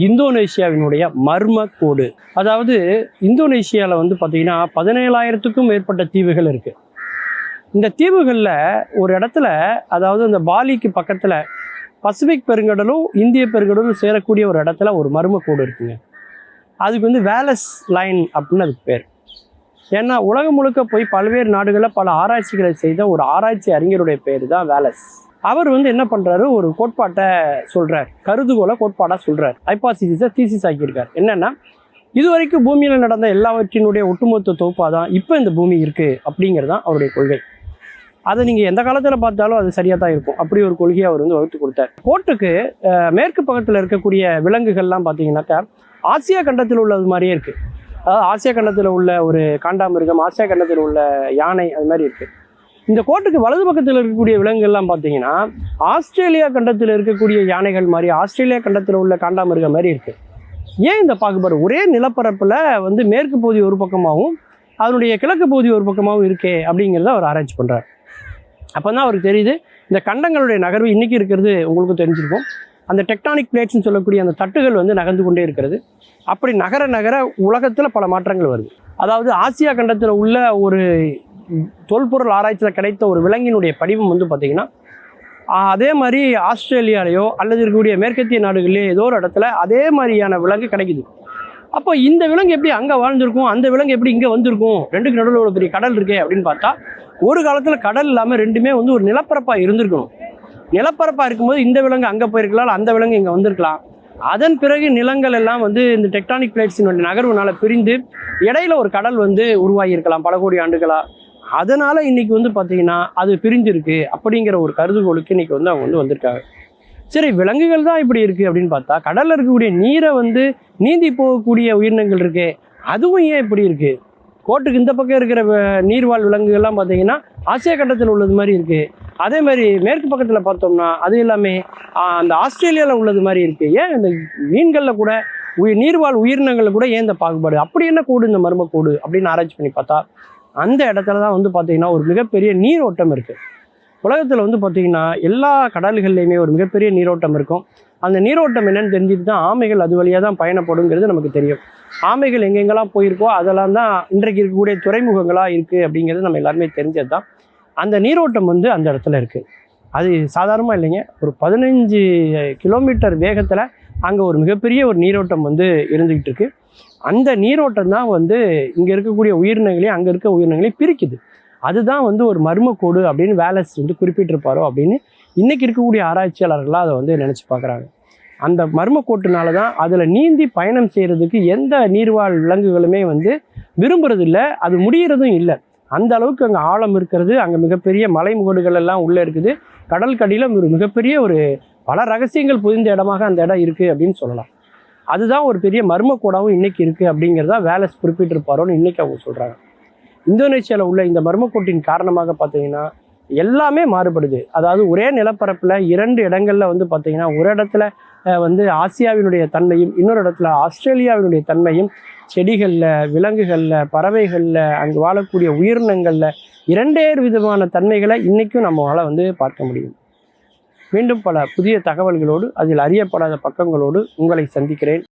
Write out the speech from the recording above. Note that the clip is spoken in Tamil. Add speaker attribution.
Speaker 1: இந்தோனேஷியாவினுடைய மர்ம கோடு. அதாவது இந்தோனேஷியாவில் வந்து பார்த்தீங்கன்னா 17,000க்கும் மேற்பட்ட தீவுகள் இருக்குது. இந்த தீவுகளில் ஒரு இடத்துல, அதாவது இந்த பாலிக்கு பக்கத்தில் பசிபிக் பெருங்கடலும் இந்திய பெருங்கடலும் சேரக்கூடிய ஒரு இடத்துல ஒரு மர்ம கோடு இருக்குங்க. அதுக்கு வந்து வேலஸ் லைன் அப்படின்னு அதுக்கு பேர். ஏன்னா உலகம் முழுக்க போய் பல்வேறு நாடுகளில் பல ஆராய்ச்சிகளை செய்த ஒரு ஆராய்ச்சி அறிஞருடைய பேர் தான் வேலஸ். அவர் வந்து என்ன பண்ணுறாரு, ஒரு கோட்பாட்டை சொல்கிறார், கருதுகோளை கோட்பாடாக சொல்கிறார், ஹைபாசிஸை தீசிஸ் ஆக்கியிருக்கார். என்னென்னா, இதுவரைக்கும் பூமியில் நடந்த எல்லாவற்றினுடைய ஒட்டுமொத்த தொகுப்பாக தான் இப்போ இந்த பூமி இருக்குது அப்படிங்கிறது தான் அவருடைய கொள்கை. அதை நீங்கள் எந்த காலத்தில் பார்த்தாலும் அது சரியாக தான் இருக்கும். அப்படி ஒரு கொள்கையை அவர் வந்து வகுத்து கொடுத்தார். கோட்டுக்கு மேற்கு பக்கத்தில் இருக்கக்கூடிய விலங்குகள்லாம் பார்த்தீங்கன்னாக்கா ஆசியா கண்டத்தில் உள்ளது மாதிரியே இருக்குது. அதாவது ஆசியா கண்டத்தில் உள்ள ஒரு காண்டாமிருகம், ஆசியா கண்டத்தில் உள்ள யானை, அது மாதிரி இருக்குது. இந்த கோட்டுக்கு வலது பக்கத்தில் இருக்கக்கூடிய விலங்குகள்லாம் பார்த்தீங்கன்னா ஆஸ்திரேலியா கண்டத்தில் இருக்கக்கூடிய யானைகள் மாதிரி, ஆஸ்திரேலியா கண்டத்தில் உள்ள காண்டாமிருகம் மாதிரி இருக்குது. ஏன் இந்த பாகுபாடு? ஒரே நிலப்பரப்பில் வந்து மேற்கு பகுதி ஒரு பக்கமாகவும் அதனுடைய கிழக்கு பகுதி ஒரு பக்கமாகவும் இருக்கே அப்படிங்கிறத அவர் ஆராய்ச்சி பண்ணுறார். அப்போ தான் அவருக்கு தெரியுது, இந்த கண்டங்களுடைய நகர்வு இன்றைக்கி இருக்கிறது உங்களுக்கு தெரிஞ்சிருக்கும். அந்த டெக்டானிக் பிளேட்ஸ்ன்னு சொல்லக்கூடிய அந்த தட்டுகள் வந்து நகர்ந்து கொண்டே இருக்கிறது. அப்படி நகர நகர உலகத்தில் பல மாற்றங்கள் வருது. அதாவது ஆசியா கண்டத்தில் உள்ள ஒரு தொல்பொருள் ஆராய்ச்சியில் கிடைத்த ஒரு விலங்கினுடைய படிவம் வந்து பார்த்திங்கன்னா அதே மாதிரி ஆஸ்திரேலியாலேயோ அல்லது இருக்கக்கூடிய மேற்கத்திய நாடுகள்லேயோ ஏதோ ஒரு இடத்துல அதே மாதிரியான விலங்கு கிடைக்குது. அப்போ இந்த விலங்கு எப்படி அங்கே வாழ்ந்திருக்கும், அந்த விலங்கு எப்படி இங்கே வந்திருக்கும், ரெண்டுக்கு நடுவில் ஒரு பெரிய கடல் இருக்கே அப்படின்னு பார்த்தா, ஒரு காலத்தில் கடல் இல்லாமல் ரெண்டுமே வந்து ஒரு நிலப்பரப்பாக இருந்திருக்கணும். நிலப்பரப்பாக இருக்கும்போது இந்த விலங்கு அங்கே போயிருக்கலாம், அந்த விலங்கு இங்கே வந்திருக்கலாம். அதன் பிறகு நிலங்கள் எல்லாம் வந்து இந்த டெக்டானிக் பிளேட்ஸினுடைய நகர்வுனால பிரிந்து இடையில ஒரு கடல் வந்து உருவாகி இருக்கலாம் பல கோடி ஆண்டுகளா. அதனால இன்னைக்கு வந்து பார்த்தீங்கன்னா அது பிரிஞ்சிருக்கு அப்படிங்கிற ஒரு கருதுகோளுக்கு இன்னைக்கு வந்து அவங்க வந்து வந்திருக்காங்க. சரி, விலங்குகள் தான் இப்படி இருக்குது அப்படின்னு பார்த்தா, கடலில் இருக்கக்கூடிய நீரை வந்து நீந்தி போகக்கூடிய உயிரினங்கள் இருக்கு, அதுவும் ஏன் இப்படி இருக்குது? கோட்டுக்கு இந்த பக்கம் இருக்கிற நீர்வாழ் விலங்குகள்லாம் பார்த்தீங்கன்னா ஆசியா கண்டத்தில் உள்ளது மாதிரி இருக்குது. அதே மாதிரி மேற்கு பக்கத்தில் பார்த்தோம்னா அது எல்லாமே அந்த ஆஸ்திரேலியாவில் உள்ளது மாதிரி இருக்குது. ஏன் இந்த மீன்களில் கூட நீர்வாழ் உயிரினங்களில் கூட ஏன் இந்த பாகுபாடு? அப்படி என்ன கோடு இந்த மர்ம கோடு அப்படின்னு ஆராய்ச்சி பண்ணி பார்த்தா, அந்த இடத்துல தான் வந்து பார்த்திங்கன்னா ஒரு மிகப்பெரிய நீரோட்டம் இருக்குது. உலகத்தில் வந்து பார்த்திங்கன்னா எல்லா கடல்கள்லையுமே ஒரு மிகப்பெரிய நீரோட்டம் இருக்கும். அந்த நீரோட்டம் என்னென்னு தெரிஞ்சுட்டு தான் ஆமைகள் அது வழியாக தான் பயணப்படுங்கிறது நமக்கு தெரியும். ஆமைகள் எங்கெங்கெல்லாம் போயிருக்கோ அதெல்லாம் தான் இன்றைக்கு இருக்கக்கூடிய துறைமுகங்களாக இருக்குது அப்படிங்கிறது நம்ம எல்லாருமே தெரிஞ்சது தான். அந்த நீரோட்டம் வந்து அந்த இடத்துல இருக்குது. அது சாதாரணமாக இல்லைங்க, ஒரு 15 கிலோமீட்டர் வேகத்தில் அங்கே ஒரு மிகப்பெரிய ஒரு நீரோட்டம் வந்து இருந்துக்கிட்டு இருக்குது. அந்த நீரோட்டம் தான் வந்து இங்கே இருக்கக்கூடிய உயிரினங்களையும் அங்கே இருக்க உயிரினங்களையும் பிரிக்குது. அதுதான் வந்து ஒரு மர்ம கோடு அப்படின்னு வேலஸ் வந்து குறிப்பிட்டிருப்பாரோ அப்படின்னு இன்றைக்கி இருக்கக்கூடிய ஆராய்ச்சியாளர்களாக அதை வந்து நினச்சி பார்க்குறாங்க. அந்த மர்ம கோட்டுனால தான் அதில் நீந்தி பயணம் செய்கிறதுக்கு எந்த நீர்வாழ் விலங்குகளுமே வந்து விரும்புறதில்லை, அது முடிகிறதும் இல்லை. அந்த அளவுக்கு அங்கே ஆழம் இருக்கிறது, அங்கே மிகப்பெரிய மலை முகடுகள் எல்லாம் உள்ளே இருக்குது. கடல் கடியில் ஒரு மிகப்பெரிய ஒரு பல ரகசியங்கள் புதிந்த இடமாக அந்த இடம் இருக்குது அப்படின்னு சொல்லலாம். அதுதான் ஒரு பெரிய மர்ம கோடாகவும் இன்றைக்கி இருக்குது அப்படிங்கிறதா வேலஸ் குறிப்பிட்டிருப்பாரோன்னு இன்றைக்கி அவங்க சொல்கிறாங்க. இந்தோனேஷியாவில் உள்ள இந்த மர்மக்கோட்டின் காரணமாக பார்த்தீங்கன்னா எல்லாமே மாறுபடுது. அதாவது ஒரே நிலப்பரப்பில் 2 இடங்களில் வந்து பார்த்தீங்கன்னா ஒரு இடத்துல வந்து ஆசியாவினுடைய தன்மையும் இன்னொரு இடத்துல ஆஸ்திரேலியாவினுடைய தன்மையும், செடிகளில், விலங்குகளில், பறவைகளில், அங்கு வாழக்கூடிய உயிரினங்களில் 2 விதமான தன்மைகளை இன்றைக்கும் நம்மளால் வந்து பார்க்க முடியும். மீண்டும் பல புதிய தகவல்களோடு அதில் அறியப்படாத பக்கங்களோடு உங்களை சந்திக்கிறேன்.